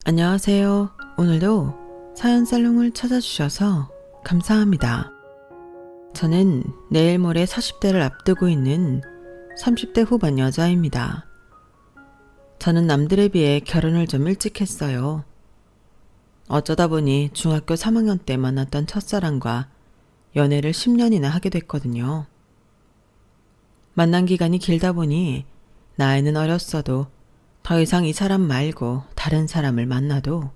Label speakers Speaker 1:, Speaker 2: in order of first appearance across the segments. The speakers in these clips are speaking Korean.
Speaker 1: 안녕하세요. 오늘도 사연 살롱을 찾아주셔서 감사합니다. 저는 내일 모레 40대를 앞두고 있는 30대 후반 여자입니다. 저는 남들에 비해 결혼을 좀 일찍 했어요. 어쩌다 보니 중학교 3학년 때 만났던 첫사랑과 연애를 10년이나 하게 됐거든요. 만난 기간이 길다 보니 나이는 어렸어도 더 이상 이 사람 말고 다른 사람을 만나도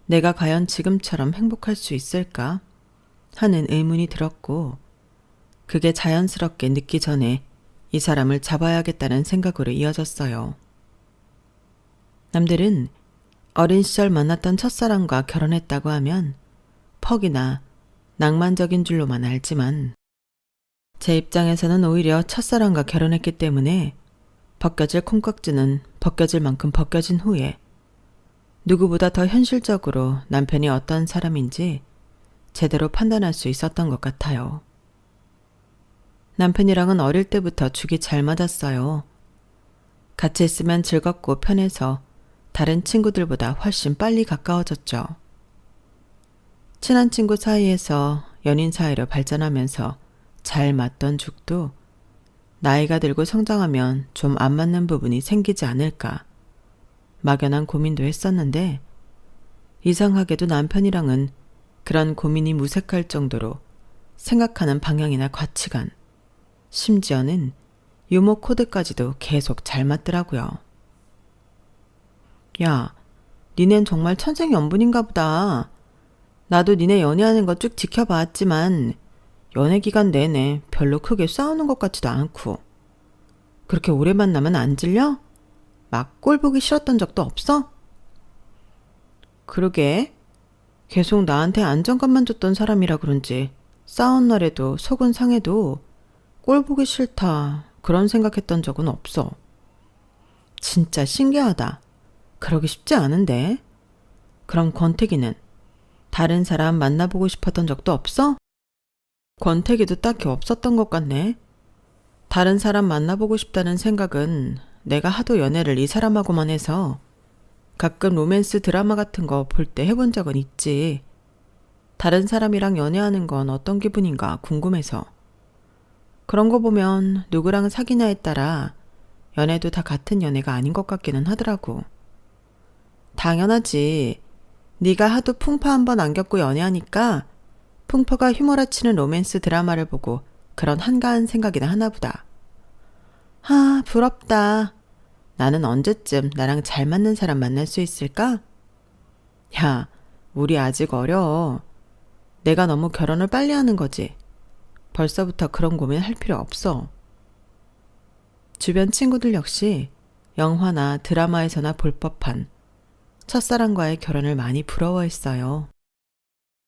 Speaker 1: 내가 과연 지금처럼 행복할 수 있을까 하는 의문이 들었고, 그게 자연스럽게 늦기 전에 이 사람을 잡아야겠다는 생각으로 이어졌어요. 남들은 어린 시절 만났던 첫사랑과 결혼했다고 하면 퍽이나 낭만적인 줄로만 알지만, 제 입장에서는 오히려 첫사랑과 결혼했기 때문에 벗겨질 콩깍지는 벗겨질 만큼 벗겨진 후에 누구보다 더 현실적으로 남편이 어떤 사람인지 제대로 판단할 수 있었던 것 같아요. 남편이랑은 어릴 때부터 죽이 잘 맞았어요. 같이 있으면 즐겁고 편해서 다른 친구들보다 훨씬 빨리 가까워졌죠. 친한 친구 사이에서 연인 사이로 발전하면서 잘 맞던 죽도 나이가 들고 성장하면 좀 안 맞는 부분이 생기지 않을까 막연한 고민도 했었는데, 이상하게도 남편이랑은 그런 고민이 무색할 정도로 생각하는 방향이나 가치관, 심지어는 유머 코드까지도 계속 잘 맞더라고요. 야, 니넨 정말 천생연분인가 보다. 나도 니네 연애하는 거 쭉 지켜봤지만 연애 기간 내내 별로 크게 싸우는 것 같지도 않고, 그렇게 오래 만나면 안 질려? 막 꼴 보기 싫었던 적도 없어? 그러게, 계속 나한테 안정감만 줬던 사람이라 그런지 싸운 날에도 속은 상해도 꼴 보기 싫다 그런 생각했던 적은 없어. 진짜 신기하다. 그러기 쉽지 않은데. 그럼 권태기는 다른 사람 만나보고 싶었던 적도 없어? 권태기도 딱히 없었던 것 같네. 다른 사람 만나보고 싶다는 생각은 내가 하도 연애를 이 사람하고만 해서 가끔 로맨스 드라마 같은 거 볼 때 해본 적은 있지. 다른 사람이랑 연애하는 건 어떤 기분인가 궁금해서. 그런 거 보면 누구랑 사귀냐에 따라 연애도 다 같은 연애가 아닌 것 같기는 하더라고. 당연하지. 네가 하도 풍파 한번 안 겪고 연애하니까 풍파가 휘몰아치는 로맨스 드라마를 보고 그런 한가한 생각이나 하나보다. 아, 부럽다. 나는 언제쯤 나랑 잘 맞는 사람 만날 수 있을까? 야, 우리 아직 어려. 내가 너무 결혼을 빨리 하는 거지. 벌써부터 그런 고민할 필요 없어. 주변 친구들 역시 영화나 드라마에서나 볼 법한 첫사랑과의 결혼을 많이 부러워했어요.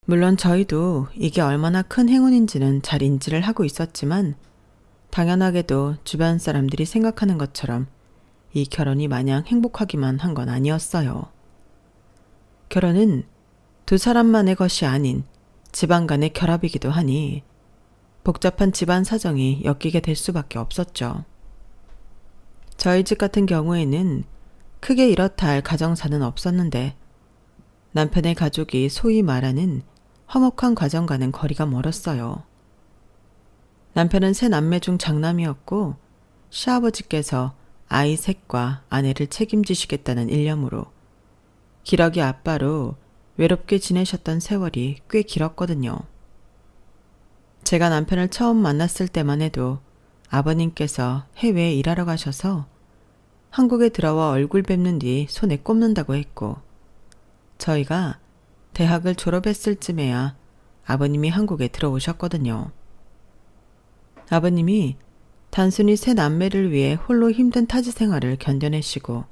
Speaker 1: 물론 저희도 이게 얼마나 큰 행운인지는 잘 인지를 하고 있었지만, 당연하게도 주변 사람들이 생각하는 것처럼 이 결혼이 마냥 행복하기만 한 건 아니었어요. 결혼은 두 사람만의 것이 아닌 집안 간의 결합이기도 하니 복잡한 집안 사정이 엮이게 될 수밖에 없었죠. 저희 집 같은 경우에는 크게 이렇다 할 가정사는 없었는데, 남편의 가족이 소위 말하는 화목한 가정과는 거리가 멀었어요. 남편은 세 남매 중 장남이었고, 시아버지께서 아이 셋과 아내를 책임지시겠다는 일념으로 기러기 아빠로 외롭게 지내셨던 세월이 꽤 길었거든요. 제가 남편을 처음 만났을 때만 해도 아버님께서 해외에 일하러 가셔서 한국에 들어와 얼굴 뵙는 뒤 손에 꼽는다고 했고, 저희가 대학을 졸업했을 쯤에야 아버님이 한국에 들어오셨거든요. 아버님이 단순히 세 남매를 위해 홀로 힘든 타지 생활을 견뎌내시고,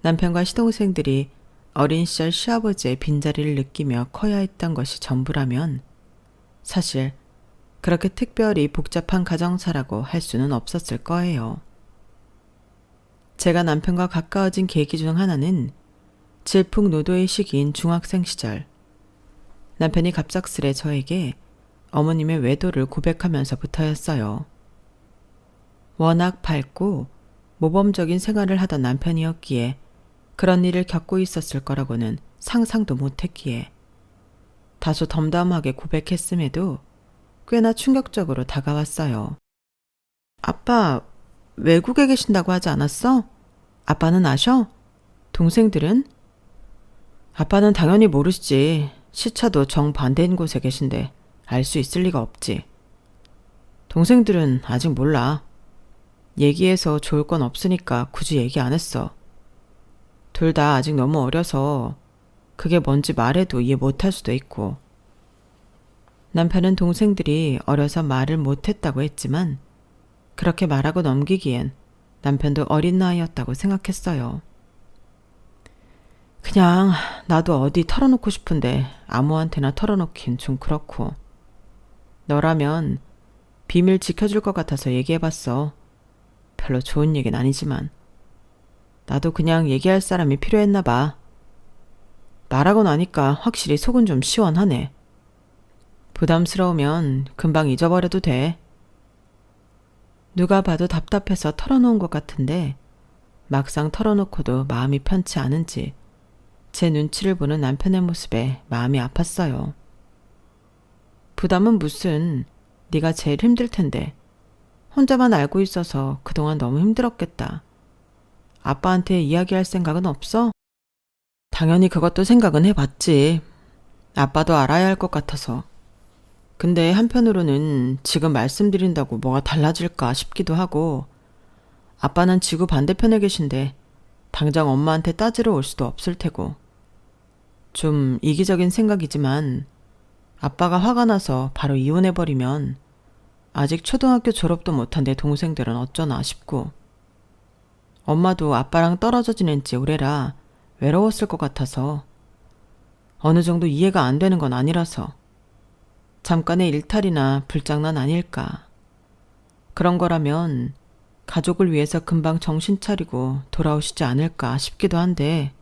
Speaker 1: 남편과 시동생들이 어린 시절 시아버지의 빈자리를 느끼며 커야 했던 것이 전부라면 사실 그렇게 특별히 복잡한 가정사라고 할 수는 없었을 거예요. 제가 남편과 가까워진 계기 중 하나는 질풍노도의 시기인 중학생 시절, 남편이 갑작스레 저에게 어머님의 외도를 고백하면서부터였어요. 워낙 밝고 모범적인 생활을 하던 남편이었기에 그런 일을 겪고 있었을 거라고는 상상도 못했기에 다소 덤덤하게 고백했음에도 꽤나 충격적으로 다가왔어요. 아빠, 외국에 계신다고 하지 않았어? 아빠는 아셔? 동생들은? 아빠는 당연히 모르시지. 시차도 정반대인 곳에 계신데 알 수 있을 리가 없지. 동생들은 아직 몰라. 얘기해서 좋을 건 없으니까 굳이 얘기 안 했어. 둘 다 아직 너무 어려서 그게 뭔지 말해도 이해 못할 수도 있고. 남편은 동생들이 어려서 말을 못했다고 했지만 그렇게 말하고 넘기기엔 남편도 어린 나이였다고 생각했어요. 그냥 나도 어디 털어놓고 싶은데 아무한테나 털어놓긴 좀 그렇고. 너라면 비밀 지켜줄 것 같아서 얘기해봤어. 별로 좋은 얘기는 아니지만. 나도 그냥 얘기할 사람이 필요했나 봐. 말하고 나니까 확실히 속은 좀 시원하네. 부담스러우면 금방 잊어버려도 돼. 누가 봐도 답답해서 털어놓은 것 같은데 막상 털어놓고도 마음이 편치 않은지 제 눈치를 보는 남편의 모습에 마음이 아팠어요. 부담은 무슨, 네가 제일 힘들 텐데. 혼자만 알고 있어서 그동안 너무 힘들었겠다. 아빠한테 이야기할 생각은 없어? 당연히 그것도 생각은 해봤지. 아빠도 알아야 할 것 같아서. 근데 한편으로는 지금 말씀드린다고 뭐가 달라질까 싶기도 하고, 아빠는 지구 반대편에 계신데 당장 엄마한테 따지러 올 수도 없을 테고. 좀 이기적인 생각이지만 아빠가 화가 나서 바로 이혼해버리면 아직 초등학교 졸업도 못한 내 동생들은 어쩌나 싶고, 엄마도 아빠랑 떨어져 지낸 지 오래라 외로웠을 것 같아서 어느 정도 이해가 안 되는 건 아니라서 잠깐의 일탈이나 불장난 아닐까. 그런 거라면 가족을 위해서 금방 정신 차리고 돌아오시지 않을까 싶기도 한데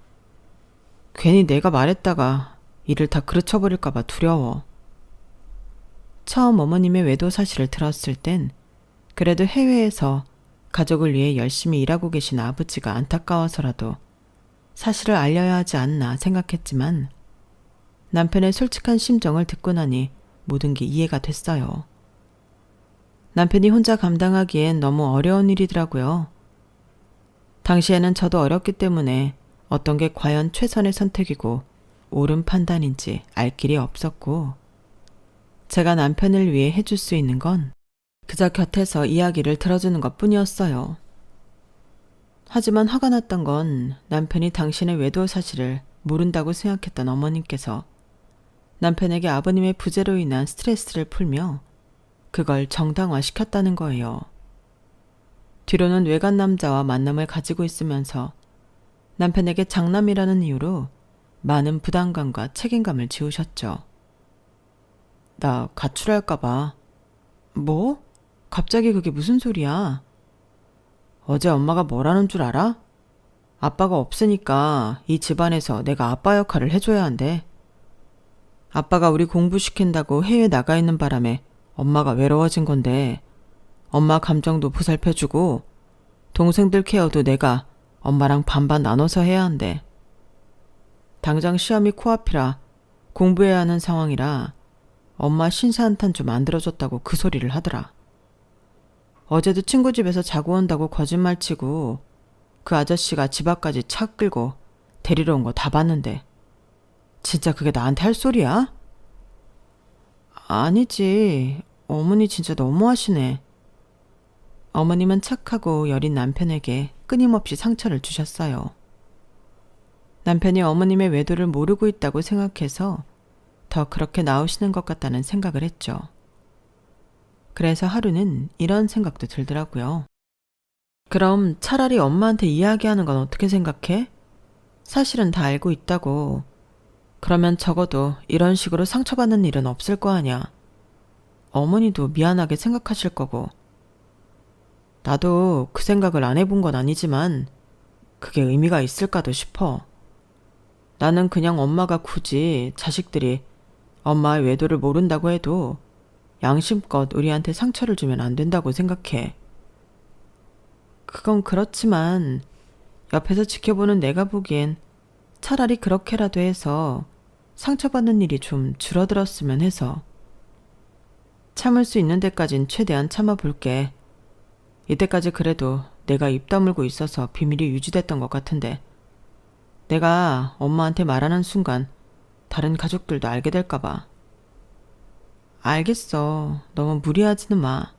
Speaker 1: 괜히 내가 말했다가 일을 다 그르쳐버릴까봐 두려워. 처음 어머님의 외도 사실을 들었을 땐 그래도 해외에서 가족을 위해 열심히 일하고 계신 아버지가 안타까워서라도 사실을 알려야 하지 않나 생각했지만 남편의 솔직한 심정을 듣고 나니 모든 게 이해가 됐어요. 남편이 혼자 감당하기엔 너무 어려운 일이더라고요. 당시에는 저도 어렸기 때문에 어떤 게 과연 최선의 선택이고 옳은 판단인지 알 길이 없었고, 제가 남편을 위해 해줄 수 있는 건 그저 곁에서 이야기를 들어주는 것 뿐이었어요. 하지만 화가 났던 건 남편이 당신의 외도 사실을 모른다고 생각했던 어머님께서 남편에게 아버님의 부재로 인한 스트레스를 풀며 그걸 정당화시켰다는 거예요. 뒤로는 외간 남자와 만남을 가지고 있으면서 남편에게 장남이라는 이유로 많은 부담감과 책임감을 지우셨죠. 나 가출할까봐. 뭐? 갑자기 그게 무슨 소리야? 어제 엄마가 뭐라는 줄 알아? 아빠가 없으니까 이 집안에서 내가 아빠 역할을 해줘야 한대. 아빠가 우리 공부시킨다고 해외 나가 있는 바람에 엄마가 외로워진 건데 엄마 감정도 보살펴주고 동생들 케어도 내가 엄마랑 반반 나눠서 해야 한대. 당장 시험이 코앞이라 공부해야 하는 상황이라 엄마 신세 한탄 좀 만들어줬다고 그 소리를 하더라. 어제도 친구 집에서 자고 온다고 거짓말치고 그 아저씨가 집 앞까지 차 끌고 데리러 온 거 다 봤는데 진짜 그게 나한테 할 소리야? 아니지. 어머니 진짜 너무하시네. 어머님은 착하고 여린 남편에게 끊임없이 상처를 주셨어요. 남편이 어머님의 외도를 모르고 있다고 생각해서 더 그렇게 나오시는 것 같다는 생각을 했죠. 그래서 하루는 이런 생각도 들더라고요. 그럼 차라리 엄마한테 이야기하는 건 어떻게 생각해? 사실은 다 알고 있다고. 그러면 적어도 이런 식으로 상처받는 일은 없을 거 아냐. 어머니도 미안하게 생각하실 거고. 나도 그 생각을 안 해본 건 아니지만 그게 의미가 있을까도 싶어. 나는 그냥 엄마가 굳이 자식들이 엄마의 외도를 모른다고 해도 양심껏 우리한테 상처를 주면 안 된다고 생각해. 그건 그렇지만 옆에서 지켜보는 내가 보기엔 차라리 그렇게라도 해서 상처받는 일이 좀 줄어들었으면 해서. 참을 수 있는 데까진 최대한 참아볼게. 이때까지 그래도 내가 입 다물고 있어서 비밀이 유지됐던 것 같은데 내가 엄마한테 말하는 순간 다른 가족들도 알게 될까봐. 알겠어. 너무 무리하지는 마.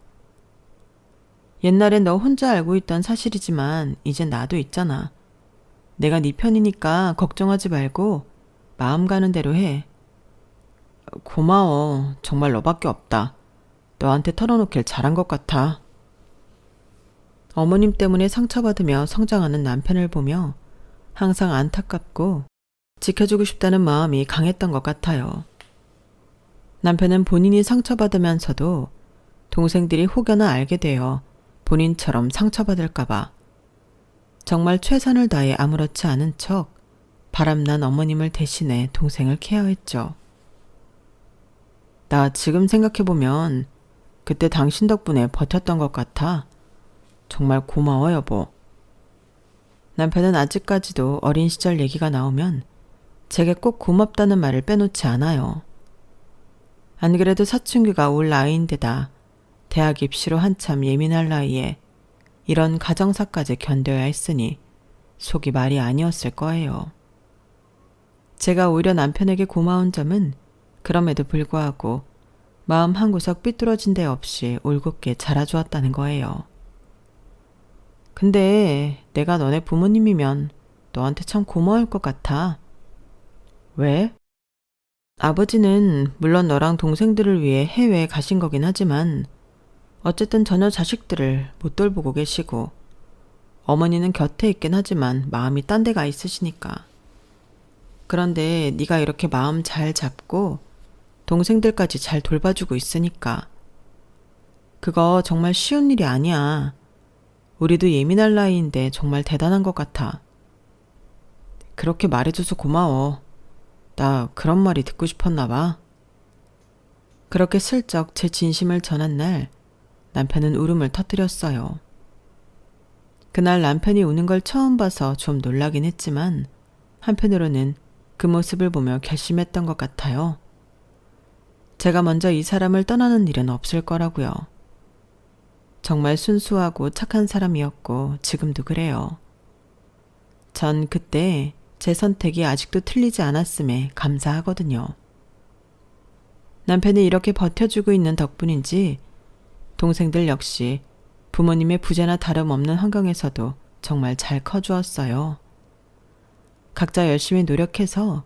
Speaker 1: 옛날엔 너 혼자 알고 있던 사실이지만 이젠 나도 있잖아. 내가 네 편이니까 걱정하지 말고 마음 가는 대로 해. 고마워. 정말 너밖에 없다. 너한테 털어놓길 잘한 것 같아. 어머님 때문에 상처받으며 성장하는 남편을 보며 항상 안타깝고 지켜주고 싶다는 마음이 강했던 것 같아요. 남편은 본인이 상처받으면서도 동생들이 혹여나 알게 되어 본인처럼 상처받을까봐 정말 최선을 다해 아무렇지 않은 척 바람난 어머님을 대신해 동생을 케어했죠. 나 지금 생각해보면 그때 당신 덕분에 버텼던 것 같아. 정말 고마워, 여보. 남편은 아직까지도 어린 시절 얘기가 나오면 제게 꼭 고맙다는 말을 빼놓지 않아요. 안 그래도 사춘기가 올 나이인데다 대학 입시로 한참 예민할 나이에 이런 가정사까지 견뎌야 했으니 속이 말이 아니었을 거예요. 제가 오히려 남편에게 고마운 점은 그럼에도 불구하고 마음 한구석 삐뚤어진 데 없이 올곧게 자라주었다는 거예요. 근데 내가 너네 부모님이면 너한테 참 고마울 것 같아. 왜? 아버지는 물론 너랑 동생들을 위해 해외에 가신 거긴 하지만 어쨌든 전혀 자식들을 못 돌보고 계시고 어머니는 곁에 있긴 하지만 마음이 딴 데 가 있으시니까. 그런데 네가 이렇게 마음 잘 잡고 동생들까지 잘 돌봐주고 있으니까 그거 정말 쉬운 일이 아니야. 우리도 예민할 나이인데 정말 대단한 것 같아. 그렇게 말해줘서 고마워. 나 그런 말이 듣고 싶었나 봐. 그렇게 슬쩍 제 진심을 전한 날 남편은 울음을 터뜨렸어요. 그날 남편이 우는 걸 처음 봐서 좀 놀라긴 했지만 한편으로는 그 모습을 보며 결심했던 것 같아요. 제가 먼저 이 사람을 떠나는 일은 없을 거라고요. 정말 순수하고 착한 사람이었고 지금도 그래요. 전 그때 제 선택이 아직도 틀리지 않았음에 감사하거든요. 남편이 이렇게 버텨주고 있는 덕분인지 동생들 역시 부모님의 부재나 다름없는 환경에서도 정말 잘 커주었어요. 각자 열심히 노력해서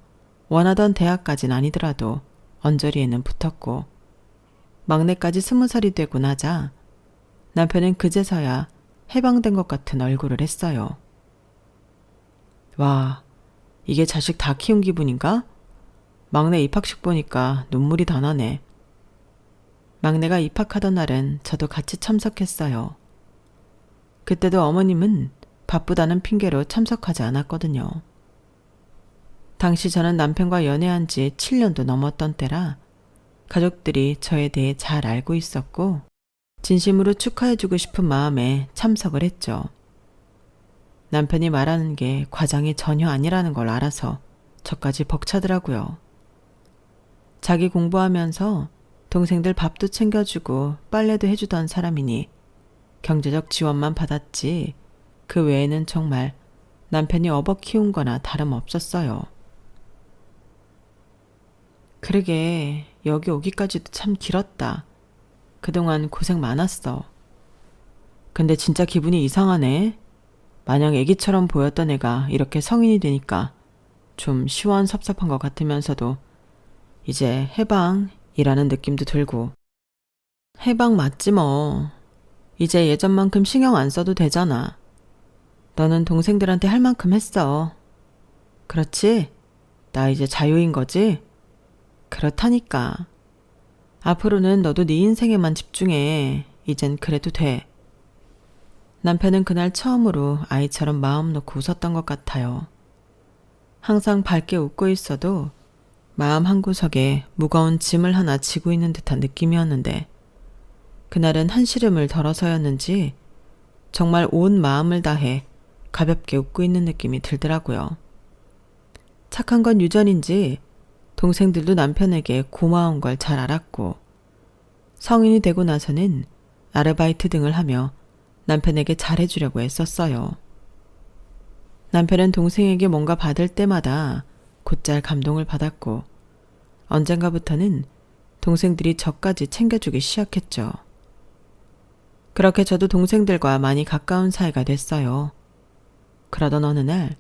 Speaker 1: 원하던 대학까진 아니더라도 언저리에는 붙었고 막내까지 20살이 되고 나자 남편은 그제서야 해방된 것 같은 얼굴을 했어요. 와, 이게 자식 다 키운 기분인가? 막내 입학식 보니까 눈물이 다 나네. 막내가 입학하던 날은 저도 같이 참석했어요. 그때도 어머님은 바쁘다는 핑계로 참석하지 않았거든요. 당시 저는 남편과 연애한 지 7년도 넘었던 때라 가족들이 저에 대해 잘 알고 있었고 진심으로 축하해주고 싶은 마음에 참석을 했죠. 남편이 말하는 게 과장이 전혀 아니라는 걸 알아서 저까지 벅차더라고요. 자기 공부하면서 동생들 밥도 챙겨주고 빨래도 해주던 사람이니 경제적 지원만 받았지 그 외에는 정말 남편이 업어 키운 거나 다름없었어요. 그러게 여기 오기까지도 참 길었다. 그동안 고생 많았어. 근데 진짜 기분이 이상하네. 마냥 애기처럼 보였던 애가 이렇게 성인이 되니까 좀 시원섭섭한 것 같으면서도 이제 해방이라는 느낌도 들고. 해방 맞지 뭐. 이제 예전만큼 신경 안 써도 되잖아. 너는 동생들한테 할 만큼 했어. 그렇지? 나 이제 자유인 거지? 그렇다니까. 앞으로는 너도 네 인생에만 집중해. 이젠 그래도 돼. 남편은 그날 처음으로 아이처럼 마음 놓고 웃었던 것 같아요. 항상 밝게 웃고 있어도 마음 한구석에 무거운 짐을 하나 지고 있는 듯한 느낌이었는데 그날은 한시름을 덜어서였는지 정말 온 마음을 다해 가볍게 웃고 있는 느낌이 들더라고요. 착한 건 유전인지 동생들도 남편에게 고마운 걸 잘 알았고 성인이 되고 나서는 아르바이트 등을 하며 남편에게 잘해주려고 애썼어요. 남편은 동생에게 뭔가 받을 때마다 곧잘 감동을 받았고 언젠가부터는 동생들이 저까지 챙겨주기 시작했죠. 그렇게 저도 동생들과 많이 가까운 사이가 됐어요. 그러던 어느 날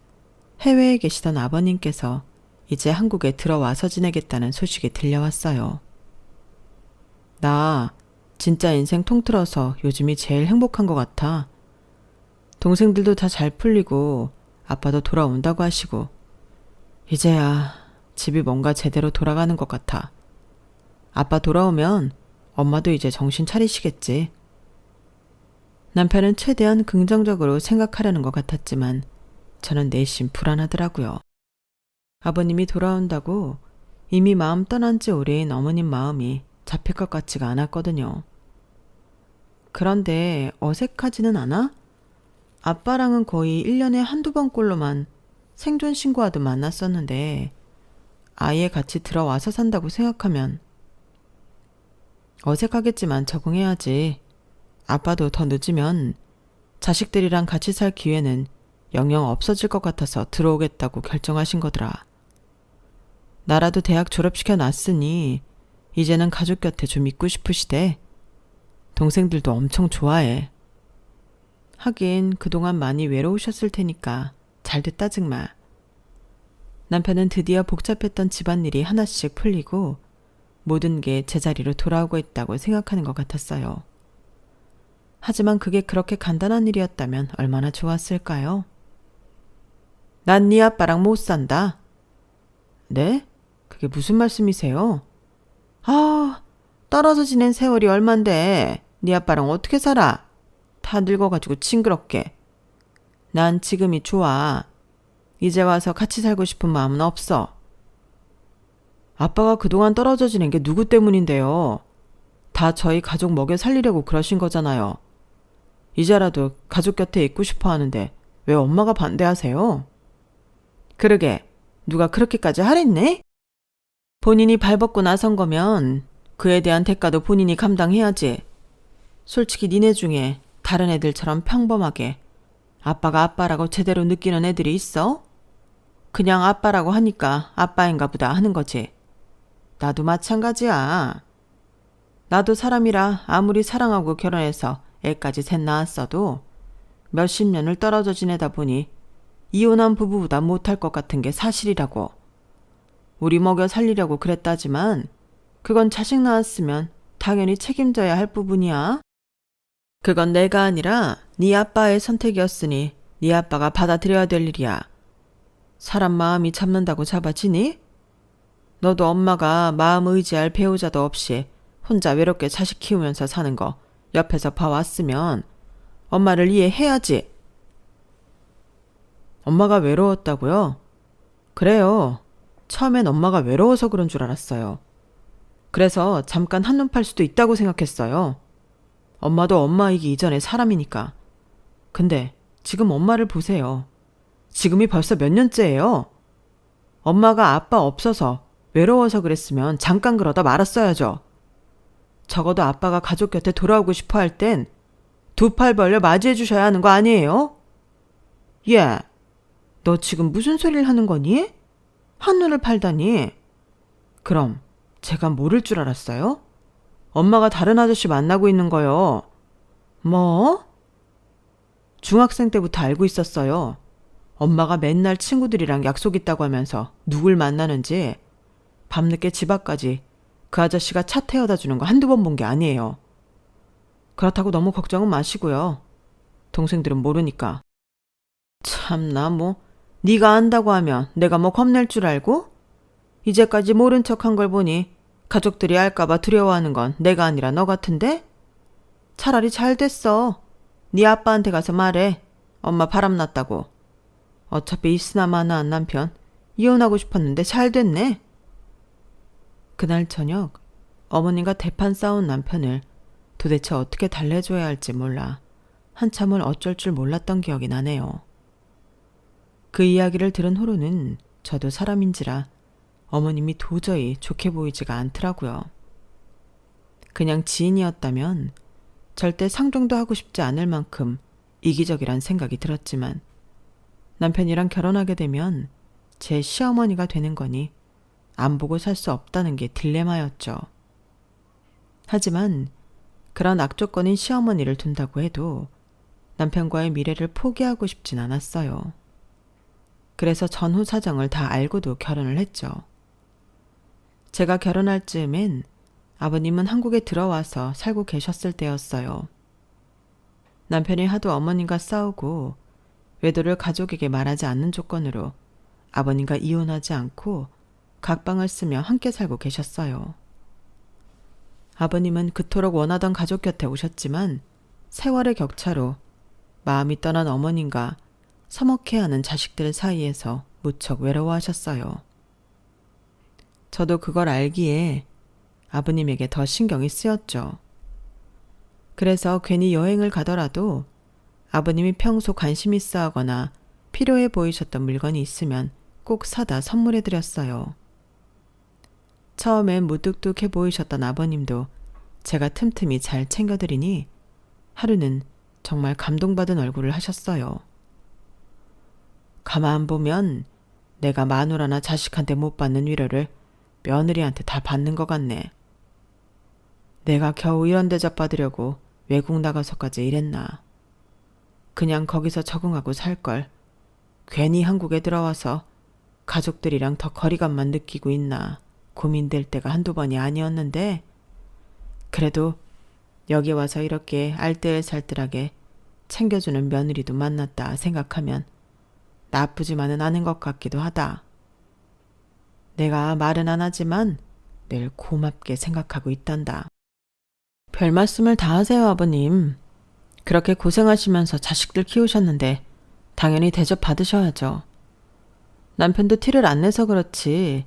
Speaker 1: 해외에 계시던 아버님께서 이제 한국에 들어와서 지내겠다는 소식이 들려왔어요. 나 진짜 인생 통틀어서 요즘이 제일 행복한 것 같아. 동생들도 다 잘 풀리고 아빠도 돌아온다고 하시고 이제야 집이 뭔가 제대로 돌아가는 것 같아. 아빠 돌아오면 엄마도 이제 정신 차리시겠지. 남편은 최대한 긍정적으로 생각하려는 것 같았지만 저는 내심 불안하더라고요. 아버님이 돌아온다고 이미 마음 떠난 지 오래인 어머님 마음이 잡힐 것 같지가 않았거든요. 그런데 어색하지는 않아? 아빠랑은 거의 1년에 한두 번꼴로만 생존 신고하듯 만났었는데 아예 같이 들어와서 산다고 생각하면 어색하겠지만 적응해야지. 아빠도 더 늦으면 자식들이랑 같이 살 기회는 영영 없어질 것 같아서 들어오겠다고 결정하신 거더라. 나라도 대학 졸업시켜 놨으니 이제는 가족 곁에 좀 있고 싶으시대. 동생들도 엄청 좋아해. 하긴 그동안 많이 외로우셨을 테니까 잘 됐다 정말. 남편은 드디어 복잡했던 집안일이 하나씩 풀리고 모든 게 제자리로 돌아오고 있다고 생각하는 것 같았어요. 하지만 그게 그렇게 간단한 일이었다면 얼마나 좋았을까요? 난 네 아빠랑 못 산다. 네? 그게 무슨 말씀이세요? 아, 떨어져 지낸 세월이 얼만데 네 아빠랑 어떻게 살아? 다 늙어가지고 징그럽게. 난 지금이 좋아. 이제 와서 같이 살고 싶은 마음은 없어. 아빠가 그동안 떨어져 지낸 게 누구 때문인데요? 다 저희 가족 먹여 살리려고 그러신 거잖아요. 이제라도 가족 곁에 있고 싶어 하는데 왜 엄마가 반대하세요? 그러게, 누가 그렇게까지 하랬네? 본인이 발벗고 나선 거면 그에 대한 대가도 본인이 감당해야지. 솔직히 니네 중에 다른 애들처럼 평범하게 아빠가 아빠라고 제대로 느끼는 애들이 있어? 그냥 아빠라고 하니까 아빠인가 보다 하는 거지. 나도 마찬가지야. 나도 사람이라 아무리 사랑하고 결혼해서 애까지 셋 낳았어도 몇십 년을 떨어져 지내다 보니 이혼한 부부보다 못할 것 같은 게 사실이라고. 우리 먹여 살리려고 그랬다지만 그건 자식 낳았으면 당연히 책임져야 할 부분이야. 그건 내가 아니라 네 아빠의 선택이었으니 네 아빠가 받아들여야 될 일이야. 사람 마음이 잡는다고 잡아지니? 너도 엄마가 마음 의지할 배우자도 없이 혼자 외롭게 자식 키우면서 사는 거 옆에서 봐왔으면 엄마를 이해해야지. 엄마가 외로웠다고요? 그래요. 처음엔 엄마가 외로워서 그런 줄 알았어요. 그래서 잠깐 한눈 팔 수도 있다고 생각했어요. 엄마도 엄마이기 이전에 사람이니까. 근데 지금 엄마를 보세요. 지금이 벌써 몇 년째예요. 엄마가 아빠 없어서 외로워서 그랬으면 잠깐 그러다 말았어야죠. 적어도 아빠가 가족 곁에 돌아오고 싶어 할 땐 두 팔 벌려 맞이해 주셔야 하는 거 아니에요? 예, 너 지금 무슨 소리를 하는 거니? 한눈을 팔다니. 그럼 제가 모를 줄 알았어요? 엄마가 다른 아저씨 만나고 있는 거요. 뭐? 중학생 때부터 알고 있었어요. 엄마가 맨날 친구들이랑 약속 있다고 하면서 누굴 만나는지 밤늦게 집 앞까지 그 아저씨가 차 태워다 주는 거 한두 번 본 게 아니에요. 그렇다고 너무 걱정은 마시고요. 동생들은 모르니까. 참나 네가 안다고 하면 내가 겁낼 줄 알고? 이제까지 모른 척한 걸 보니 가족들이 알까봐 두려워하는 건 내가 아니라 너 같은데? 차라리 잘 됐어. 네 아빠한테 가서 말해. 엄마 바람났다고. 어차피 있으나마나한 남편 이혼하고 싶었는데 잘 됐네. 그날 저녁 어머님과 대판 싸운 남편을 도대체 어떻게 달래줘야 할지 몰라 한참을 어쩔 줄 몰랐던 기억이 나네요. 그 이야기를 들은 후로는 저도 사람인지라 어머님이 도저히 좋게 보이지가 않더라고요. 그냥 지인이었다면 절대 상종도 하고 싶지 않을 만큼 이기적이란 생각이 들었지만 남편이랑 결혼하게 되면 제 시어머니가 되는 거니 안 보고 살 수 없다는 게 딜레마였죠. 하지만 그런 악조건인 시어머니를 둔다고 해도 남편과의 미래를 포기하고 싶진 않았어요. 그래서 전후 사정을 다 알고도 결혼을 했죠. 제가 결혼할 즈음엔 아버님은 한국에 들어와서 살고 계셨을 때였어요. 남편이 하도 어머님과 싸우고 외도를 가족에게 말하지 않는 조건으로 아버님과 이혼하지 않고 각방을 쓰며 함께 살고 계셨어요. 아버님은 그토록 원하던 가족 곁에 오셨지만 세월의 격차로 마음이 떠난 어머님과 서먹해하는 자식들 사이에서 무척 외로워하셨어요. 저도 그걸 알기에 아버님에게 더 신경이 쓰였죠. 그래서 괜히 여행을 가더라도 아버님이 평소 관심 있어 하거나 필요해 보이셨던 물건이 있으면 꼭 사다 선물해 드렸어요. 처음엔 무뚝뚝해 보이셨던 아버님도 제가 틈틈이 잘 챙겨드리니 하루는 정말 감동받은 얼굴을 하셨어요. 가만 보면 내가 마누라나 자식한테 못 받는 위로를 며느리한테 다 받는 것 같네. 내가 겨우 이런 대접 받으려고 외국 나가서까지 일했나. 그냥 거기서 적응하고 살걸. 괜히 한국에 들어와서 가족들이랑 더 거리감만 느끼고 있나 고민될 때가 한두 번이 아니었는데 그래도 여기 와서 이렇게 알뜰살뜰하게 챙겨주는 며느리도 만났다 생각하면 나쁘지만은 않은 것 같기도 하다. 내가 말은 안 하지만 늘 고맙게 생각하고 있단다. 별 말씀을 다 하세요, 아버님. 그렇게 고생하시면서 자식들 키우셨는데 당연히 대접 받으셔야죠. 남편도 티를 안 내서 그렇지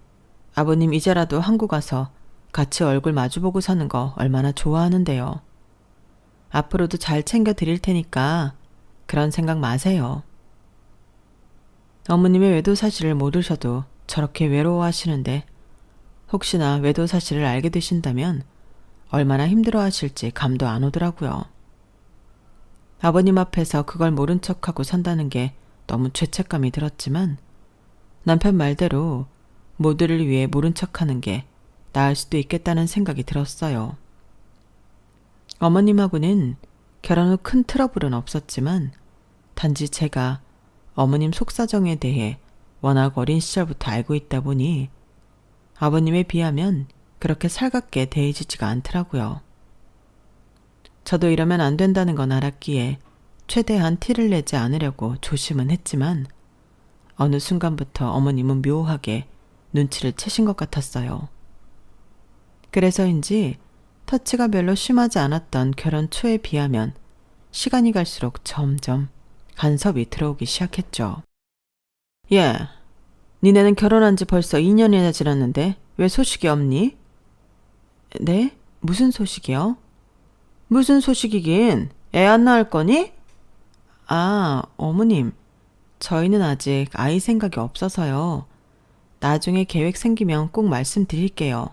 Speaker 1: 아버님 이제라도 한국 와서 같이 얼굴 마주보고 사는 거 얼마나 좋아하는데요. 앞으로도 잘 챙겨 드릴 테니까 그런 생각 마세요. 어머님의 외도 사실을 모르셔도 저렇게 외로워하시는데 혹시나 외도 사실을 알게 되신다면 얼마나 힘들어하실지 감도 안 오더라고요. 아버님 앞에서 그걸 모른 척하고 산다는 게 너무 죄책감이 들었지만 남편 말대로 모두를 위해 모른 척하는 게 나을 수도 있겠다는 생각이 들었어요. 어머님하고는 결혼 후 큰 트러블은 없었지만 단지 제가 어머님 속사정에 대해 워낙 어린 시절부터 알고 있다 보니 아버님에 비하면 그렇게 살갑게 대해지지가 않더라고요. 저도 이러면 안 된다는 건 알았기에 최대한 티를 내지 않으려고 조심은 했지만 어느 순간부터 어머님은 묘하게 눈치를 채신 것 같았어요. 그래서인지 터치가 별로 심하지 않았던 결혼 초에 비하면 시간이 갈수록 점점 간섭이 들어오기 시작했죠. 예, 니네는 결혼한 지 벌써 2년이나 지났는데 왜 소식이 없니? 네? 무슨 소식이요? 무슨 소식이긴? 애 안 낳을 거니? 아, 어머님. 저희는 아직 아이 생각이 없어서요. 나중에 계획 생기면 꼭 말씀드릴게요.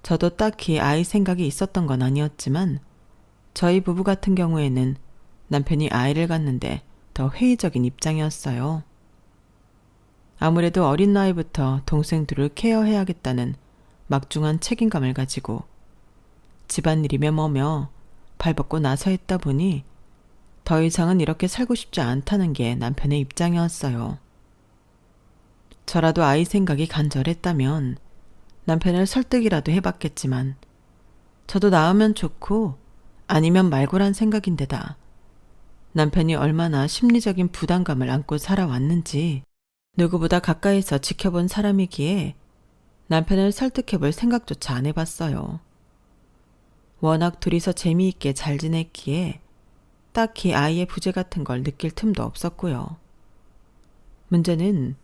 Speaker 1: 저도 딱히 아이 생각이 있었던 건 아니었지만 저희 부부 같은 경우에는 남편이 아이를 갖는데 더 회의적인 입장이었어요. 아무래도 어린 나이부터 동생들을 케어해야겠다는 막중한 책임감을 가지고 집안일이며 뭐며 발벗고 나서 했다 보니 더 이상은 이렇게 살고 싶지 않다는 게 남편의 입장이었어요. 저라도 아이 생각이 간절했다면 남편을 설득이라도 해봤겠지만 저도 낳으면 좋고 아니면 말고란 생각인데다 남편이 얼마나 심리적인 부담감을 안고 살아왔는지 누구보다 가까이서 지켜본 사람이기에 남편을 설득해볼 생각조차 안 해봤어요. 워낙 둘이서 재미있게 잘 지냈기에 딱히 아이의 부재 같은 걸 느낄 틈도 없었고요. 문제는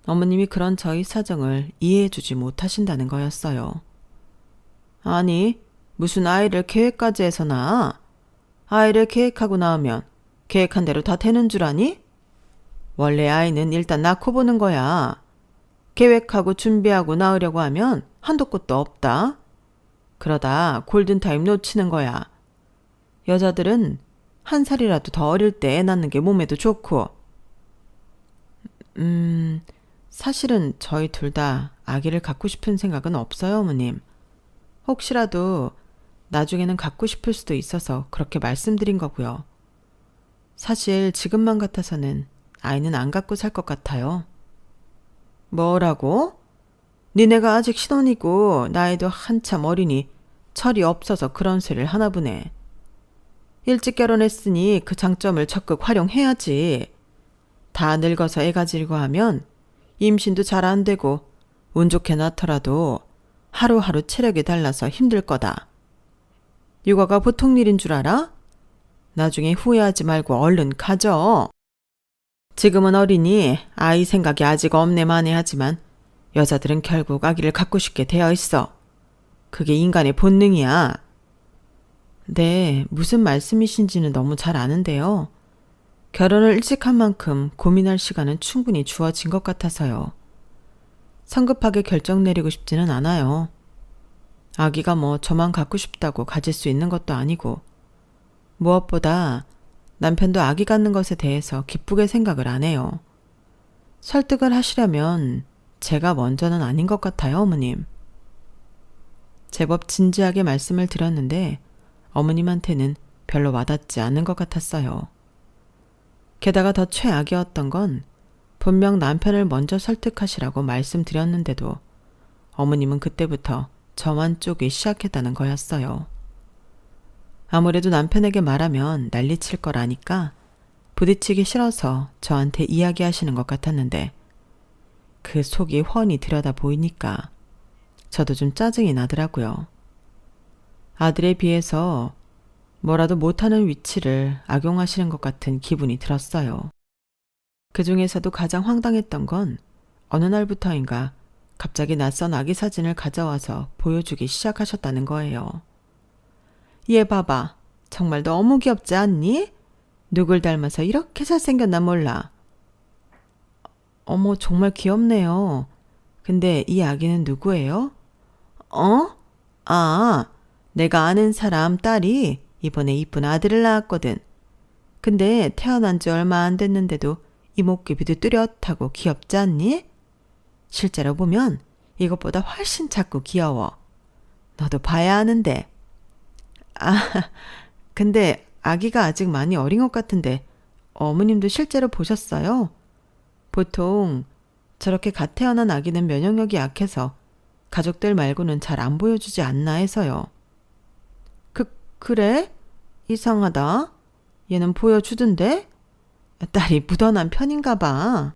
Speaker 1: 어머님이 그런 저희 사정을 이해해주지 못하신다는 거였어요. 아니, 무슨 아이를 계획까지 해서 낳아? 아이를 계획하고 나오면 계획한 대로 다 되는 줄 아니? 원래 아이는 일단 낳고 보는 거야. 계획하고 준비하고 낳으려고 하면 한도 끝도 없다. 그러다 골든타임 놓치는 거야. 여자들은 한 살이라도 더 어릴 때 애 낳는 게 몸에도 좋고. 사실은 저희 둘 다 아기를 갖고 싶은 생각은 없어요, 어머님. 혹시라도 나중에는 갖고 싶을 수도 있어서 그렇게 말씀드린 거고요. 사실 지금만 같아서는 아이는 안 갖고 살 것 같아요. 뭐라고? 니네가 아직 신혼이고 나이도 한참 어리니 철이 없어서 그런 소리를 하나 보네. 일찍 결혼했으니 그 장점을 적극 활용해야지. 다 늙어서 애 가지려고 하면 임신도 잘 안 되고 운 좋게 낳더라도 하루하루 체력이 달라서 힘들 거다. 육아가 보통 일인 줄 알아? 나중에 후회하지 말고 얼른 가져. 지금은 어리니 아이 생각이 아직 없네 마네 하지만 여자들은 결국 아기를 갖고 싶게 되어 있어. 그게 인간의 본능이야. 네, 무슨 말씀이신지는 너무 잘 아는데요. 결혼을 일찍 한 만큼 고민할 시간은 충분히 주어진 것 같아서요. 성급하게 결정 내리고 싶지는 않아요. 아기가 뭐 저만 갖고 싶다고 가질 수 있는 것도 아니고 무엇보다 남편도 아기 갖는 것에 대해서 기쁘게 생각을 안 해요. 설득을 하시려면 제가 먼저는 아닌 것 같아요, 어머님. 제법 진지하게 말씀을 드렸는데 어머님한테는 별로 와닿지 않는 것 같았어요. 게다가 더 최악이었던 건 분명 남편을 먼저 설득하시라고 말씀드렸는데도 어머님은 그때부터 저만 쪼기 시작했다는 거였어요. 아무래도 남편에게 말하면 난리칠 거라니까 부딪히기 싫어서 저한테 이야기하시는 것 같았는데 그 속이 훤히 들여다 보이니까 저도 좀 짜증이 나더라고요. 아들에 비해서 뭐라도 못하는 위치를 악용하시는 것 같은 기분이 들었어요. 그 중에서도 가장 황당했던 건 어느 날부터인가 갑자기 낯선 아기 사진을 가져와서 보여주기 시작하셨다는 거예요. 얘 봐봐. 정말 너무 귀엽지 않니? 누굴 닮아서 이렇게 잘생겼나 몰라. 어머, 정말 귀엽네요. 근데 이 아기는 누구예요? 내가 아는 사람 딸이 이번에 이쁜 아들을 낳았거든. 근데 태어난 지 얼마 안 됐는데도 이목구비도 뚜렷하고 귀엽지 않니? 실제로 보면 이것보다 훨씬 작고 귀여워. 너도 봐야 하는데. 근데 아기가 아직 많이 어린 것 같은데 어머님도 실제로 보셨어요? 보통 저렇게 갓 태어난 아기는 면역력이 약해서 가족들 말고는 잘 안 보여주지 않나 해서요. 그래? 이상하다. 얘는 보여주던데? 딸이 묻어난 편인가 봐.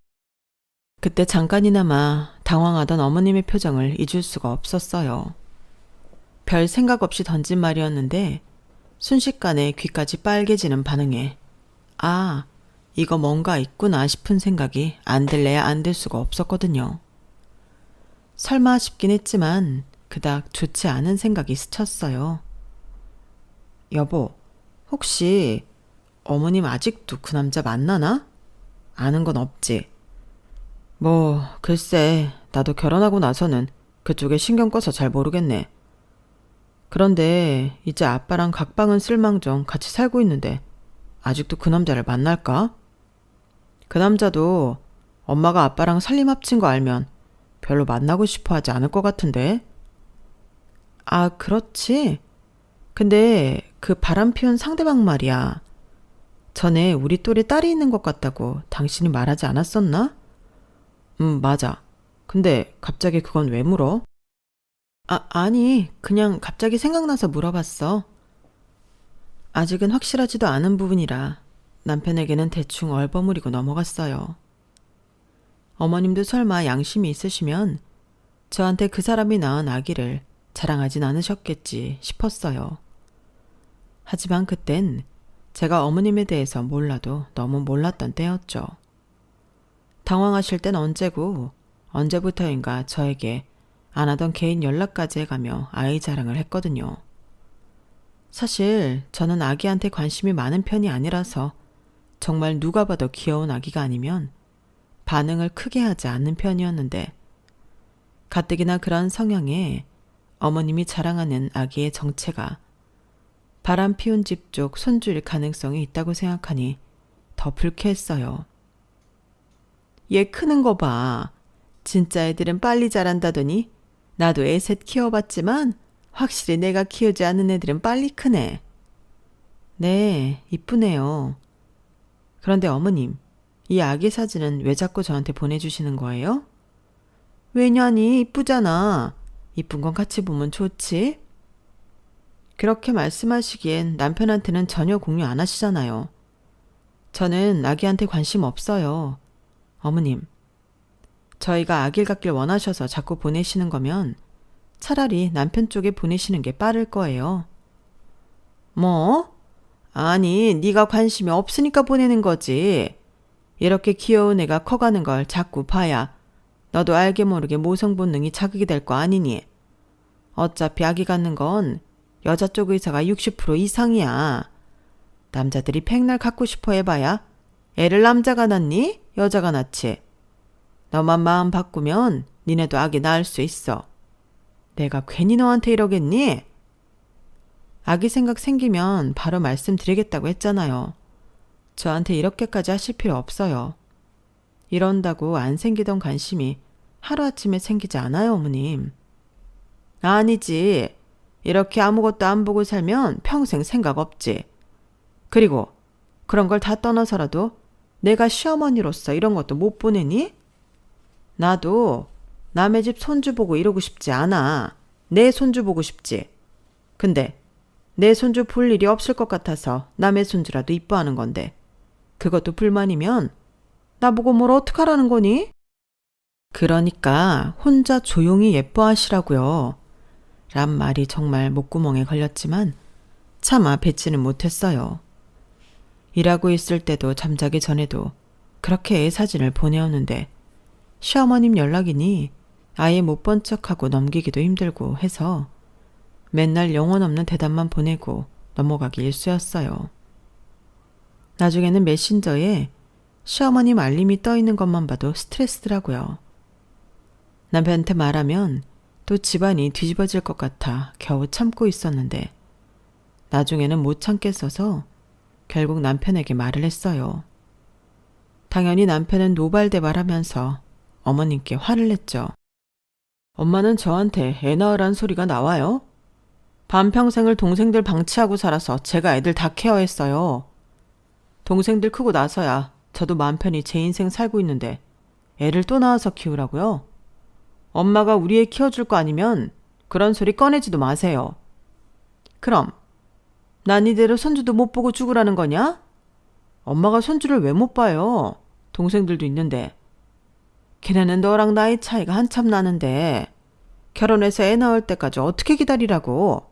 Speaker 1: 그때 잠깐이나마 당황하던 어머님의 표정을 잊을 수가 없었어요. 별 생각 없이 던진 말이었는데 순식간에 귀까지 빨개지는 반응에 이거 뭔가 있구나 싶은 생각이 안 들래야 안 될 수가 없었거든요. 설마 싶긴 했지만 그닥 좋지 않은 생각이 스쳤어요. 여보, 혹시 어머님 아직도 그 남자 만나나? 아는 건 없지? 뭐 글쎄 나도 결혼하고 나서는 그쪽에 신경 꺼서 잘 모르겠네. 그런데 이제 아빠랑 각방은 쓸망정 같이 살고 있는데 아직도 그 남자를 만날까? 그 남자도 엄마가 아빠랑 살림 합친 거 알면 별로 만나고 싶어 하지 않을 것 같은데. 그렇지. 근데 그 바람 피운 상대방 말이야. 전에 우리 또래 딸이 있는 것 같다고 당신이 말하지 않았었나? 맞아. 근데 갑자기 그건 왜 물어? 아니, 그냥 갑자기 생각나서 물어봤어. 아직은 확실하지도 않은 부분이라 남편에게는 대충 얼버무리고 넘어갔어요. 어머님도 설마 양심이 있으시면 저한테 그 사람이 낳은 아기를 자랑하진 않으셨겠지 싶었어요. 하지만 그땐 제가 어머님에 대해서 몰라도 너무 몰랐던 때였죠. 당황하실 땐 언제고 언제부터인가 저에게 안 하던 개인 연락까지 해가며 아이 자랑을 했거든요. 사실 저는 아기한테 관심이 많은 편이 아니라서 정말 누가 봐도 귀여운 아기가 아니면 반응을 크게 하지 않는 편이었는데 가뜩이나 그런 성향에 어머님이 자랑하는 아기의 정체가 바람 피운 집 쪽 손주일 가능성이 있다고 생각하니 더 불쾌했어요. 얘 크는 거 봐. 진짜 애들은 빨리 자란다더니 나도 애 셋 키워봤지만 확실히 내가 키우지 않는 애들은 빨리 크네. 네, 이쁘네요. 그런데 어머님, 이 아기 사진은 왜 자꾸 저한테 보내주시는 거예요? 왜냐니 이쁘잖아. 이쁜 건 같이 보면 좋지. 그렇게 말씀하시기엔 남편한테는 전혀 공유 안 하시잖아요. 저는 아기한테 관심 없어요. 어머님, 저희가 아기를 갖길 원하셔서 자꾸 보내시는 거면 차라리 남편 쪽에 보내시는 게 빠를 거예요. 뭐? 아니, 네가 관심이 없으니까 보내는 거지. 이렇게 귀여운 애가 커가는 걸 자꾸 봐야 너도 알게 모르게 모성 본능이 자극이 될 거 아니니. 어차피 아기 갖는 건 여자 쪽 의사가 60% 이상이야. 남자들이 백날 갖고 싶어 해봐야 애를 남자가 낳니? 여자가 낳지. 너만 마음 바꾸면 니네도 아기 낳을 수 있어. 내가 괜히 너한테 이러겠니? 아기 생각 생기면 바로 말씀드리겠다고 했잖아요. 저한테 이렇게까지 하실 필요 없어요. 이런다고 안 생기던 관심이 하루아침에 생기지 않아요, 어머님. 아니지. 이렇게 아무것도 안 보고 살면 평생 생각 없지. 그리고 그런 걸 다 떠나서라도 내가 시어머니로서 이런 것도 못 보내니? 나도 남의 집 손주 보고 이러고 싶지 않아. 내 손주 보고 싶지. 근데 내 손주 볼 일이 없을 것 같아서 남의 손주라도 이뻐하는 건데 그것도 불만이면 나보고 뭘 어떡하라는 거니? 그러니까 혼자 조용히 예뻐하시라고요. 란 말이 정말 목구멍에 걸렸지만 차마 뱉지는 못했어요. 일하고 있을 때도 잠자기 전에도 그렇게 애 사진을 보내었는데 시어머님 연락이니 아예 못 본 척하고 넘기기도 힘들고 해서 맨날 영혼 없는 대답만 보내고 넘어가기 일쑤였어요. 나중에는 메신저에 시어머님 알림이 떠 있는 것만 봐도 스트레스더라고요. 남편한테 말하면 또 집안이 뒤집어질 것 같아 겨우 참고 있었는데 나중에는 못 참겠어서 결국 남편에게 말을 했어요. 당연히 남편은 노발대발하면서 어머님께 화를 냈죠. 엄마는 저한테 애 낳으란 소리가 나와요? 반평생을 동생들 방치하고 살아서 제가 애들 다 케어했어요. 동생들 크고 나서야 저도 마음 편히 제 인생 살고 있는데 애를 또 낳아서 키우라고요? 엄마가 우리 애 키워줄 거 아니면 그런 소리 꺼내지도 마세요. 그럼 난 이대로 손주도 못 보고 죽으라는 거냐? 엄마가 손주를 왜 못 봐요? 동생들도 있는데. 걔네는 너랑 나이 차이가 한참 나는데 결혼해서 애 낳을 때까지 어떻게 기다리라고?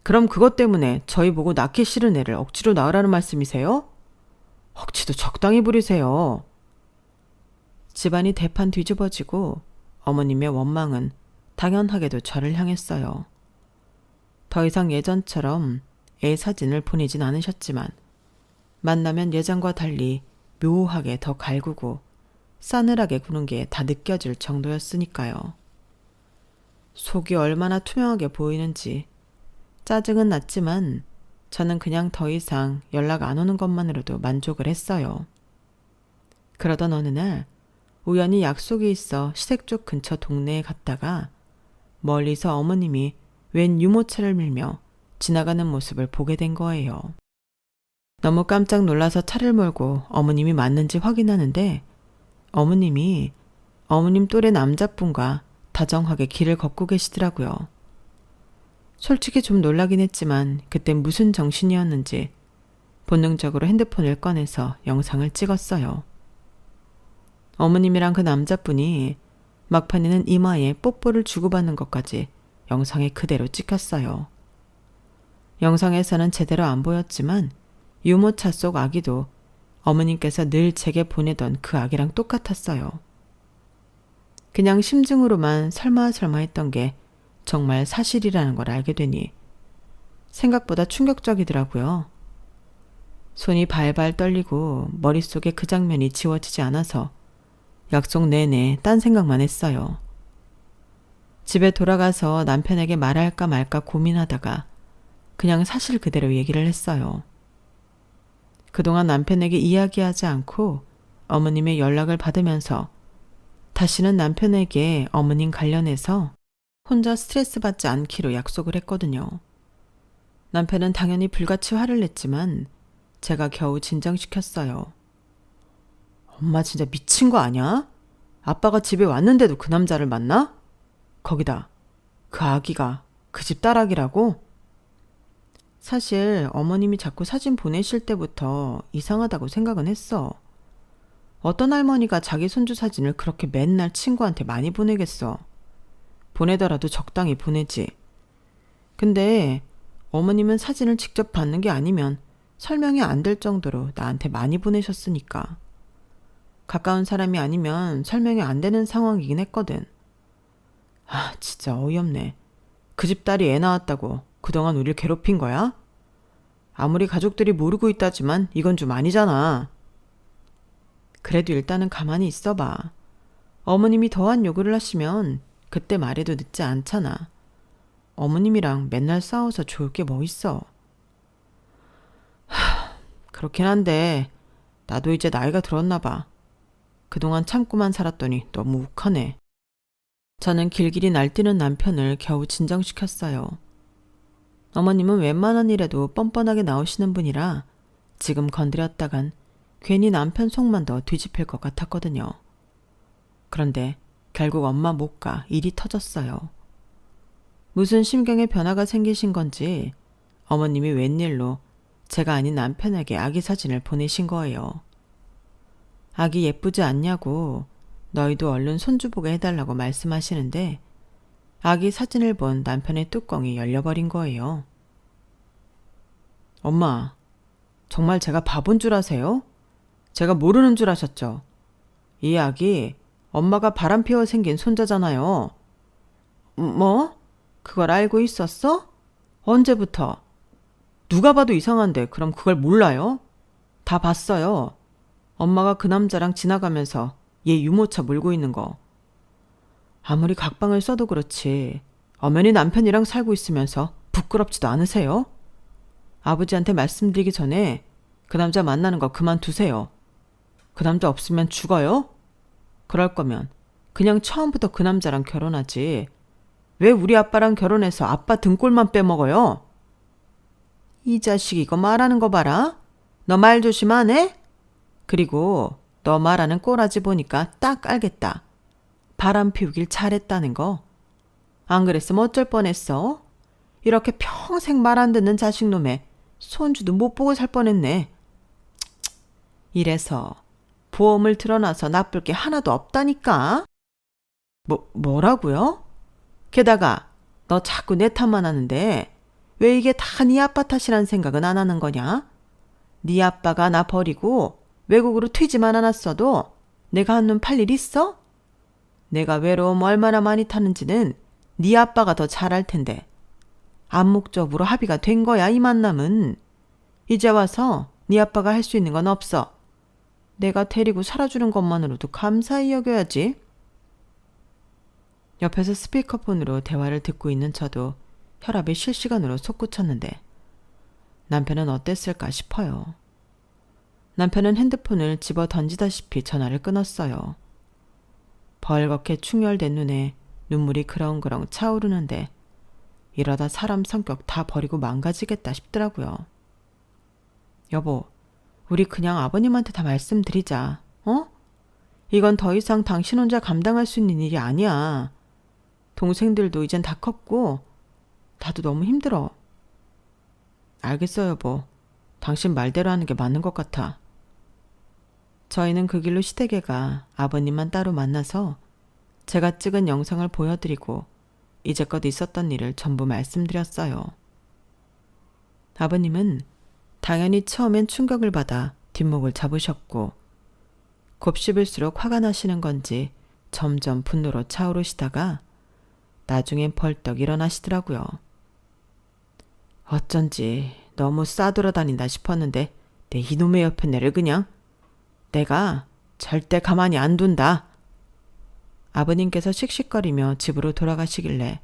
Speaker 1: 그럼 그것 때문에 저희 보고 낳기 싫은 애를 억지로 낳으라는 말씀이세요? 억지도 적당히 부리세요. 집안이 대판 뒤집어지고 어머님의 원망은 당연하게도 저를 향했어요. 더 이상 예전처럼 애 사진을 보내진 않으셨지만 만나면 예전과 달리 묘하게 더 갈구고 싸늘하게 구는 게 다 느껴질 정도였으니까요. 속이 얼마나 투명하게 보이는지 짜증은 났지만 저는 그냥 더 이상 연락 안 오는 것만으로도 만족을 했어요. 그러던 어느 날 우연히 약속이 있어 시댁 쪽 근처 동네에 갔다가 멀리서 어머님이 웬 유모차를 밀며 지나가는 모습을 보게 된 거예요. 너무 깜짝 놀라서 차를 몰고 어머님이 맞는지 확인하는데 어머님 또래 남자분과 다정하게 길을 걷고 계시더라고요. 솔직히 좀 놀라긴 했지만 그땐 무슨 정신이었는지 본능적으로 핸드폰을 꺼내서 영상을 찍었어요. 어머님이랑 그 남자분이 막판에는 이마에 뽀뽀를 주고받는 것까지 영상에 그대로 찍혔어요. 영상에서는 제대로 안 보였지만 유모차 속 아기도 어머님께서 늘 제게 보내던 그 아기랑 똑같았어요. 그냥 심증으로만 설마 했던 게 정말 사실이라는 걸 알게 되니 생각보다 충격적이더라고요. 손이 발발 떨리고 머릿속에 그 장면이 지워지지 않아서 약속 내내 딴 생각만 했어요. 집에 돌아가서 남편에게 말할까 말까 고민하다가 그냥 사실 그대로 얘기를 했어요. 그동안 남편에게 이야기하지 않고 어머님의 연락을 받으면서 다시는 남편에게 어머님 관련해서 혼자 스트레스 받지 않기로 약속을 했거든요. 남편은 당연히 불같이 화를 냈지만 제가 겨우 진정시켰어요. 엄마 진짜 미친 거 아니야? 아빠가 집에 왔는데도 그 남자를 만나? 거기다 그 아기가 그 집 딸아기라고? 사실 어머님이 자꾸 사진 보내실 때부터 이상하다고 생각은 했어. 어떤 할머니가 자기 손주 사진을 그렇게 맨날 친구한테 많이 보내겠어. 보내더라도 적당히 보내지. 근데 어머님은 사진을 직접 받는 게 아니면 설명이 안 될 정도로 나한테 많이 보내셨으니까. 가까운 사람이 아니면 설명이 안 되는 상황이긴 했거든. 아, 진짜 어이없네. 그 집 딸이 애 낳았다고 그동안 우릴 괴롭힌 거야? 아무리 가족들이 모르고 있다지만 이건 좀 아니잖아. 그래도 일단은 가만히 있어봐. 어머님이 더한 요구를 하시면 그때 말해도 늦지 않잖아. 어머님이랑 맨날 싸워서 좋을 게 뭐 있어. 그렇긴 한데 나도 이제 나이가 들었나 봐. 그동안 참고만 살았더니 너무 욱하네. 저는 길길이 날뛰는 남편을 겨우 진정시켰어요. 어머님은 웬만한 일에도 뻔뻔하게 나오시는 분이라 지금 건드렸다간 괜히 남편 속만 더 뒤집힐 것 같았거든요. 그런데 결국 엄마 못 가 일이 터졌어요. 무슨 심경의 변화가 생기신 건지 어머님이 웬일로 제가 아닌 남편에게 아기 사진을 보내신 거예요. 아기 예쁘지 않냐고 너희도 얼른 손주 보게 해달라고 말씀하시는데 아기 사진을 본 남편의 뚜껑이 열려버린 거예요. 엄마, 정말 제가 바본 줄 아세요? 제가 모르는 줄 아셨죠? 이 아기 엄마가 바람피워 생긴 손자잖아요. 뭐? 그걸 알고 있었어? 언제부터? 누가 봐도 이상한데 그럼 그걸 몰라요? 다 봤어요. 엄마가 그 남자랑 지나가면서 얘 유모차 몰고 있는 거. 아무리 각방을 써도 그렇지 엄연히 남편이랑 살고 있으면서 부끄럽지도 않으세요? 아버지한테 말씀드리기 전에 그 남자 만나는 거 그만두세요. 그 남자 없으면 죽어요? 그럴 거면 그냥 처음부터 그 남자랑 결혼하지. 왜 우리 아빠랑 결혼해서 아빠 등골만 빼먹어요? 이 자식 이거 말하는 거 봐라. 너 말 조심 안 해? 그리고 너 말하는 꼬라지 보니까 딱 알겠다. 바람 피우길 잘했다는 거. 안 그랬으면 어쩔 뻔했어? 이렇게 평생 말 안 듣는 자식놈에 손주도 못 보고 살 뻔했네. 이래서 보험을 틀어놔서 나쁠 게 하나도 없다니까. 뭐라고요? 게다가 너 자꾸 내 탓만 하는데 왜 이게 다 네 아빠 탓이란 생각은 안 하는 거냐? 네 아빠가 나 버리고 외국으로 튀지만 않았어도 내가 한눈 팔 일 있어? 내가 외로움 얼마나 많이 타는지는 네 아빠가 더 잘 알 텐데. 암묵적으로 합의가 된 거야 이 만남은. 이제 와서 네 아빠가 할 수 있는 건 없어. 내가 데리고 살아주는 것만으로도 감사히 여겨야지. 옆에서 스피커폰으로 대화를 듣고 있는 저도 혈압이 실시간으로 솟구쳤는데 남편은 어땠을까 싶어요. 남편은 핸드폰을 집어 던지다시피 전화를 끊었어요. 벌겋게 충혈된 눈에 눈물이 그렁그렁 차오르는데 이러다 사람 성격 다 버리고 망가지겠다 싶더라고요. 여보, 우리 그냥 아버님한테 다 말씀드리자. 어? 이건 더 이상 당신 혼자 감당할 수 있는 일이 아니야. 동생들도 이젠 다 컸고 나도 너무 힘들어. 알겠어 여보. 당신 말대로 하는 게 맞는 것 같아. 저희는 그 길로 시댁에 가 아버님만 따로 만나서 제가 찍은 영상을 보여드리고 이제껏 있었던 일을 전부 말씀드렸어요. 아버님은 당연히 처음엔 충격을 받아 뒷목을 잡으셨고 곱씹을수록 화가 나시는 건지 점점 분노로 차오르시다가 나중엔 벌떡 일어나시더라고요. 어쩐지 너무 싸돌아다닌다 싶었는데 내 이놈의 옆에 내를 그냥 내가 절대 가만히 안 둔다. 아버님께서 씩씩거리며 집으로 돌아가시길래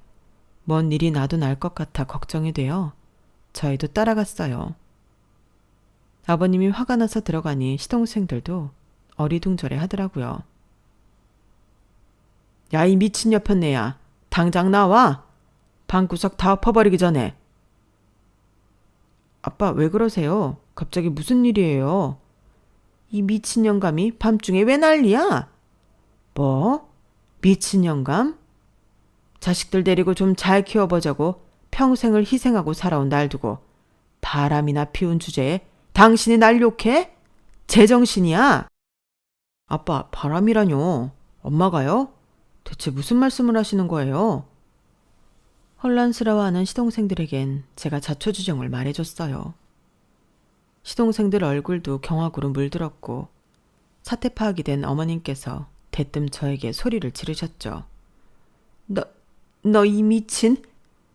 Speaker 1: 뭔 일이 나도 날 것 같아 걱정이 되어 저희도 따라갔어요. 아버님이 화가 나서 들어가니 시동생들도 어리둥절해 하더라고요. 야, 이 미친 여편네야. 당장 나와. 방구석 다 엎어버리기 전에. 아빠 왜 그러세요? 갑자기 무슨 일이에요? 이 미친 영감이 밤중에 왜 난리야? 뭐? 미친 영감? 자식들 데리고 좀 잘 키워보자고 평생을 희생하고 살아온 날 두고 바람이나 피운 주제에 당신이 날 욕해? 제정신이야? 아빠, 바람이라뇨. 엄마가요? 대체 무슨 말씀을 하시는 거예요? 혼란스러워하는 시동생들에겐 제가 자초지종을 말해줬어요. 시동생들 얼굴도 경악으로 물들었고 사태 파악이 된 어머님께서 대뜸 저에게 소리를 지르셨죠. 너 이 미친?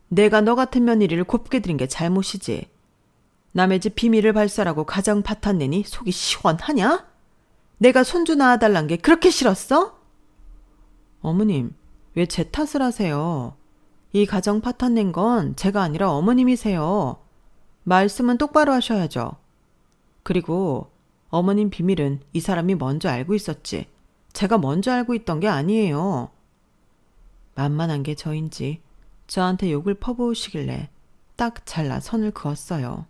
Speaker 1: 내가 너 같은 며느리를 곱게 들인 게 잘못이지. 남의 집 비밀을 발설하고 가정 파탄 내니 속이 시원하냐? 내가 손주 낳아달란 게 그렇게 싫었어? 어머님, 왜 제 탓을 하세요? 이 가정 파탄 낸 건 제가 아니라 어머님이세요. 말씀은 똑바로 하셔야죠. 그리고 어머님 비밀은 이 사람이 먼저 알고 있었지. 제가 먼저 알고 있던 게 아니에요. 만만한 게 저인지 저한테 욕을 퍼부으시길래 딱 잘라 선을 그었어요.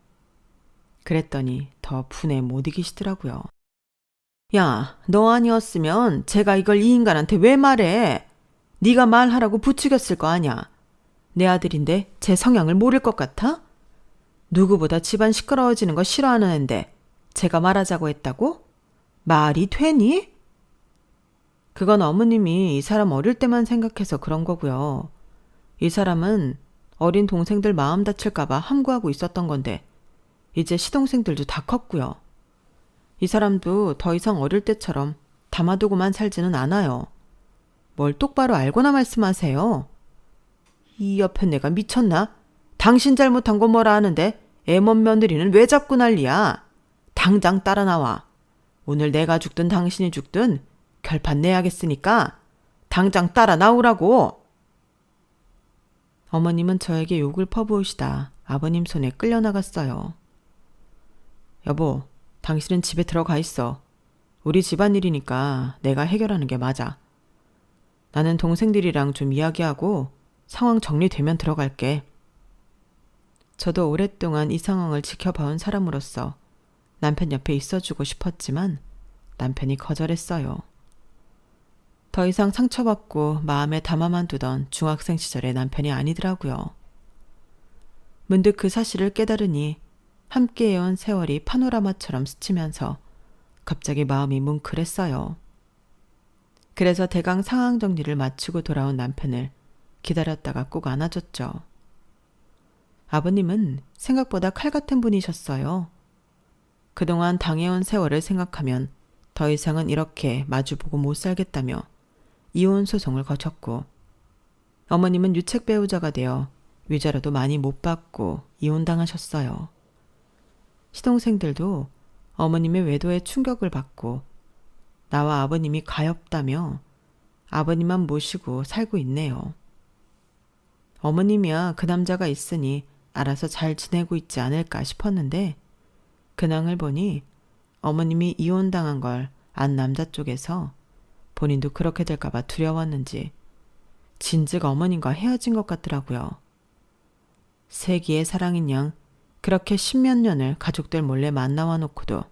Speaker 1: 그랬더니 더 분에 못 이기시더라고요. 야, 너 아니었으면 제가 이걸 이 인간한테 왜 말해? 네가 말하라고 부추겼을 거 아냐. 내 아들인데 제 성향을 모를 것 같아? 누구보다 집안 시끄러워지는 거 싫어하는 앤데 제가 말하자고 했다고? 말이 되니? 그건 어머님이 이 사람 어릴 때만 생각해서 그런 거고요. 이 사람은 어린 동생들 마음 다칠까봐 함구하고 있었던 건데 이제 시동생들도 다 컸고요. 이 사람도 더 이상 어릴 때처럼 담아두고만 살지는 않아요. 뭘 똑바로 알고나 말씀하세요. 이 옆에 내가 미쳤나? 당신 잘못한 거 뭐라 하는데 애먼 며느리는 왜 자꾸 난리야? 당장 따라 나와. 오늘 내가 죽든 당신이 죽든 결판 내야겠으니까 당장 따라 나오라고. 어머님은 저에게 욕을 퍼부으시다 아버님 손에 끌려나갔어요. 여보, 당신은 집에 들어가 있어. 우리 집안일이니까 내가 해결하는 게 맞아. 나는 동생들이랑 좀 이야기하고 상황 정리되면 들어갈게. 저도 오랫동안 이 상황을 지켜봐온 사람으로서 남편 옆에 있어주고 싶었지만 남편이 거절했어요. 더 이상 상처받고 마음에 담아만 두던 중학생 시절의 남편이 아니더라고요. 문득 그 사실을 깨달으니 함께해온 세월이 파노라마처럼 스치면서 갑자기 마음이 뭉클했어요. 그래서 대강 상황 정리를 마치고 돌아온 남편을 기다렸다가 꼭 안아줬죠. 아버님은 생각보다 칼 같은 분이셨어요. 그동안 당해온 세월을 생각하면 더 이상은 이렇게 마주보고 못 살겠다며 이혼 소송을 거쳤고, 어머님은 유책 배우자가 되어 위자료도 많이 못 받고 이혼당하셨어요. 시동생들도 어머님의 외도에 충격을 받고 나와 아버님이 가엾다며 아버님만 모시고 살고 있네요. 어머님이야 그 남자가 있으니 알아서 잘 지내고 있지 않을까 싶었는데 근황을 보니 어머님이 이혼당한 걸 안 남자 쪽에서 본인도 그렇게 될까봐 두려웠는지 진즉 어머님과 헤어진 것 같더라고요. 세기의 사랑인 양 그렇게 십몇 년을 가족들 몰래 만나와 놓고도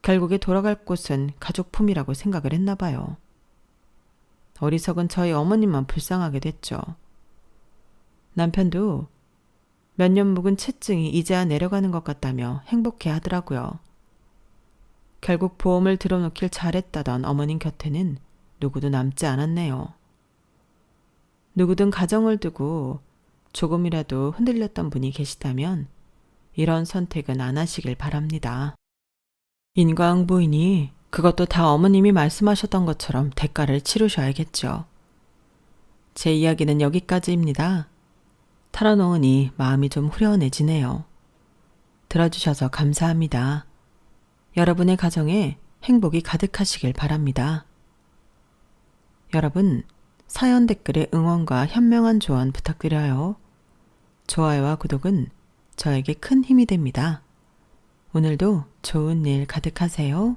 Speaker 1: 결국에 돌아갈 곳은 가족품이라고 생각을 했나 봐요. 어리석은 저희 어머님만 불쌍하게 됐죠. 남편도 몇 년 묵은 채증이 이제야 내려가는 것 같다며 행복해 하더라고요. 결국 보험을 들어놓길 잘했다던 어머님 곁에는 누구도 남지 않았네요. 누구든 가정을 두고 조금이라도 흔들렸던 분이 계시다면 이런 선택은 안 하시길 바랍니다. 인과응보이니 그것도 다 어머님이 말씀하셨던 것처럼 대가를 치르셔야겠죠. 제 이야기는 여기까지입니다. 털어놓으니 마음이 좀 후련해지네요. 들어주셔서 감사합니다. 여러분의 가정에 행복이 가득하시길 바랍니다. 여러분, 사연 댓글에 응원과 현명한 조언 부탁드려요. 좋아요와 구독은 저에게 큰 힘이 됩니다. 오늘도 좋은 일 가득하세요.